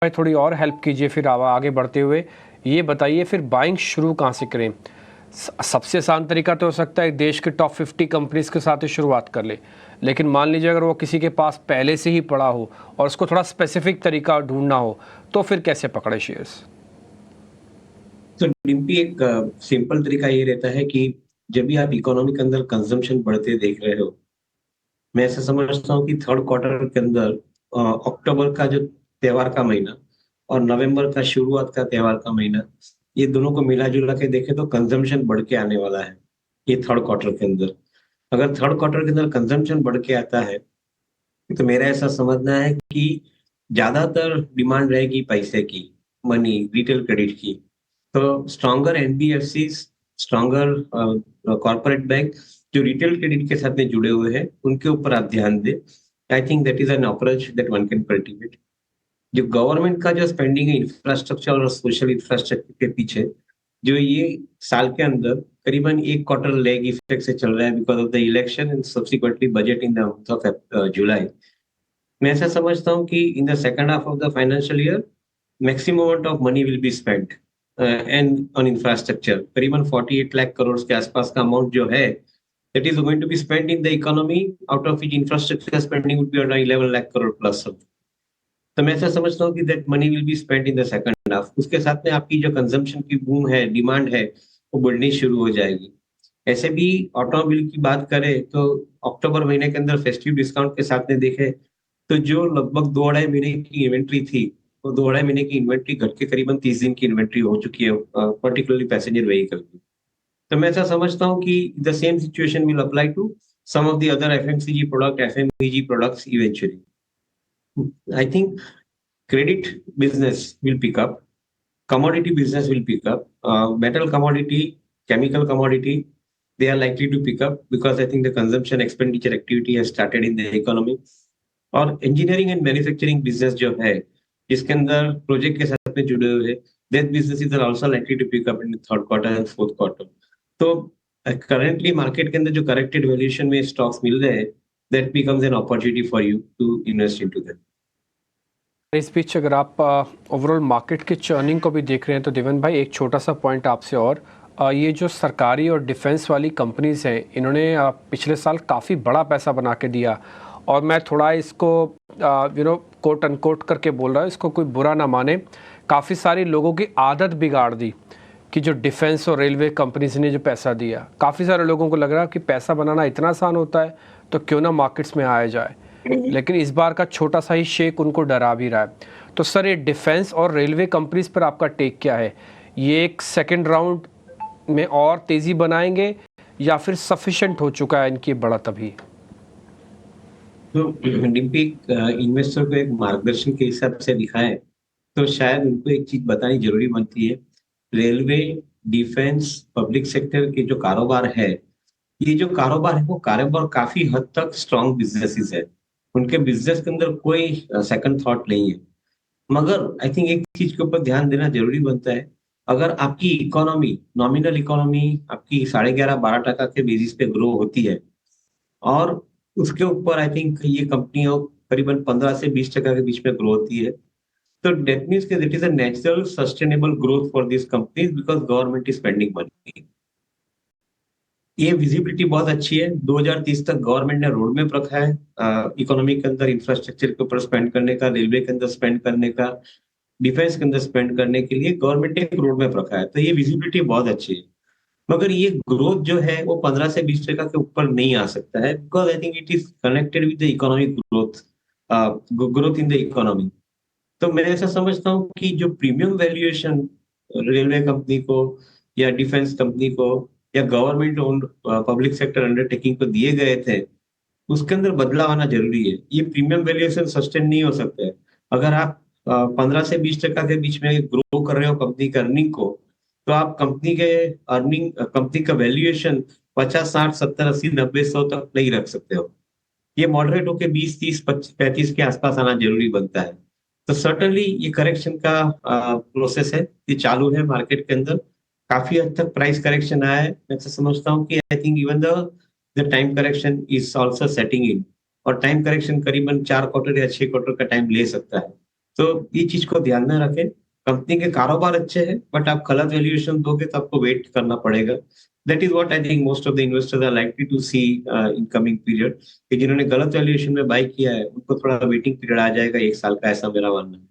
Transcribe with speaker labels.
Speaker 1: भाई थोड़ी और हेल्प कीजिए फिर आगे बढ़ते हुए। ये बताइए फिर बाइंग शुरू कहाँ से करें? सबसे आसान तरीका तो हो सकता है देश के टॉप 50 कंपनीज के साथ ही शुरुआत कर ले, लेकिन मान लीजिए अगर वो किसी के पास पहले से ही पड़ा हो और उसको थोड़ा स्पेसिफिक तरीका ढूंढना हो, तो फिर कैसे पकड़े शेयर्स?
Speaker 2: तो डिम्पी एक सिंपल तरीका ये रहता है कि जब भी आप इकोनॉमी के अंदर कंजम्पशन बढ़ते देख रहे हो, मैं ऐसा समझता हूँ कि थर्ड क्वार्टर के अंदर अक्टूबर का जो त्योहार का महीना और नवंबर का शुरुआत का त्योहार का महीना, ये दोनों को मिला जुला के देखें तो कंजम्पशन बढ़ के आने वाला है ये थर्ड क्वार्टर के अंदर। अगर थर्ड क्वार्टर के अंदर कंजम्पशन बढ़ के आता है तो मेरा ऐसा समझना है कि ज्यादातर डिमांड रहेगी पैसे की, मनी, रिटेल क्रेडिट की। तो stronger NBFC, stronger corporate bank जो रिटेल क्रेडिट के साथ में जुड़े हुए हैं, उनके ऊपर आप ध्यान दें। I think that is an approach that one can cultivate. जो गवर्नमेंट का जो स्पेंडिंग है इंफ्रास्ट्रक्चर और सोशल इंफ्रास्ट्रक्चर के पीछे, जो ये साल के अंदर करीबन एक क्वार्टर लेग इफेक्ट से चल रहा है because of the election and subsequently budget in the month of July. मैं ऐसा समझता हूँ कि in the second half of the financial year maximum amount of money will be spent and on infrastructure. करीबन 48 लाख करोड़ के आसपास का अमाउंट जो है that is going to be spent in the economy, out of which infrastructure spending would be around 11 lakh crore plus something. तो मैं ऐसा समझता हूँ कि that money will be spent in the second half. उसके साथ में आपकी जो कंजम्पशन की बूम है, डिमांड है, वो बढ़नी शुरू हो जाएगी। ऐसे भी ऑटोमोबाइल की बात करें तो अक्टूबर महीने के अंदर फेस्टिव डिस्काउंट के साथ में देखे तो जो लगभग 2-2.5 महीने की इन्वेंट्री थी, वो 2-2.5 महीने की इन्वेंट्री घट के करीबन 30 दिन की इन्वेंट्री हो चुकी है, पर्टिकुलरली पैसेंजर व्हीकल की। तो मैं ऐसा समझता हूँ कि the same situation will apply to some of the other FMCG product, FMEG products eventually. I think credit business will pick up, commodity business will pick up, metal commodity, chemical commodity, they are likely to pick up because I think the consumption expenditure activity has started in the economy. और engineering and manufacturing business जो है, जिसके अंदर project के साथ में जुड़े हुए हैं, that businesses are also likely to pick up in the third quarter and fourth quarter. तो currently मार्केट के अंदर जो corrected valuation में स्टॉक्स मिल रहे हैं, that becomes an opportunity for you to invest into them.
Speaker 1: इस बीच अगर आप ओवरऑल मार्केट के चर्निंग को भी देख रहे हैं तो देवन भाई एक छोटा सा पॉइंट आपसे और ये जो सरकारी और डिफेंस वाली कंपनीज हैं, इन्होंने पिछले साल काफ़ी बड़ा पैसा बना के दिया। और मैं थोड़ा इसको कोट अनकोट करके बोल रहा हूँ, इसको कोई बुरा ना माने, काफ़ी सारी लोगों की आदत बिगाड़ दी कि जो डिफेंस और रेलवे कंपनीज ने जो पैसा दिया, काफ़ी सारे लोगों को लग रहा है कि पैसा बनाना इतना आसान होता है तो क्यों ना मार्केट्स में आया जाए। लेकिन इस बार का छोटा सा ही शेक उनको डरा भी रहा है। तो सर, ये डिफेंस और रेलवे कंपनीज पर आपका टेक क्या है? ये एक सेकंड राउंड में और तेजी बनाएंगे या फिर सफिशिएंट हो चुका है इनकी बढ़त अभी?
Speaker 2: तो डिम्पी, इन्वेस्टर को एक मार्गदर्शन के हिसाब से दिखाए तो शायद उनको एक चीज बतानी जरूरी बनती है। रेलवे, डिफेंस, पब्लिक सेक्टर के जो कारोबार है, ये जो कारोबार है वो कारोबार काफी हद तक स्ट्रांग बिजनेसेस है। उनके बिजनेस के अंदर कोई सेकंड थॉट नहीं है। मगर आई थिंक एक चीज के ऊपर ध्यान देना जरूरी बनता है। अगर आपकी इकोनॉमी, नॉमिनल इकोनॉमी आपकी 11.5-12% के बेसिस पे ग्रो होती है और उसके ऊपर आई थिंक ये कंपनियों करीबन 15 से 20% के बीच में ग्रो होती है, तो डेट मीन्स कि it is a natural sustainable growth for this companies because government is spending money. ये विजिबिलिटी बहुत अच्छी है। 2030 तक गवर्नमेंट ने रोड मैप रखा है इकोनॉमी के अंदर इंफ्रास्ट्रक्चर के ऊपर स्पेंड करने का, रेलवे के अंदर स्पेंड करने का, डिफेंस के अंदर स्पेंड करने के लिए गवर्नमेंट ने एक रोड मैप रखा है। तो ये विजिबिलिटी बहुत अच्छी है। मगर ये ग्रोथ जो है वो 15 से 20% के ऊपर नहीं आ सकता है because I think it is connected with the economic growth, growth in the economy. तो मैं ऐसा समझता हूँ कि जो प्रीमियम वैल्यूएशन रेलवे कंपनी को या डिफेंस कंपनी को या government owned public sector undertaking को दिए गए थे, उसके अंदर बदलाव आना जरूरी है। ये प्रीमियम वैल्यूएशन सस्टेन नहीं हो सकता है। अगर आप 15 से 20% के बीच में ग्रो कर रहे हो कंपनी के अर्निंग को, तो आप कंपनी के अर्निंग, कंपनी का वैल्यूएशन 50, 60, 70, 80, 90, 100 तक नहीं रख सकते हो। ये मॉडरेट होकर 20, 30, 25, 35 के आसपास आना जरूरी बनता है। तो सर्टनली ये करेक्शन का प्रोसेस है, ये चालू है मार्केट के अंदर। काफी हद तक प्राइस करेक्शन आया है। मैं तो समझता हूँ कि I think even the time correction is also setting in. और टाइम करेक्शन करीबन 4 क्वार्टर या 6 क्वार्टर का टाइम ले सकता है। तो ये चीज को ध्यान में रखें। कंपनी के कारोबार अच्छे हैं, बट आप गलत वैल्यूएशन दोगे तो आपको वेट करना पड़ेगा। That is what I think most of the investors are likely to see in coming period, कि जिन्होंने गलत वैल्यूएशन में बाय किया है उनको थोड़ा वेटिंग पीरियड आ जाएगा 1 साल का, ऐसा मेरा मानना है।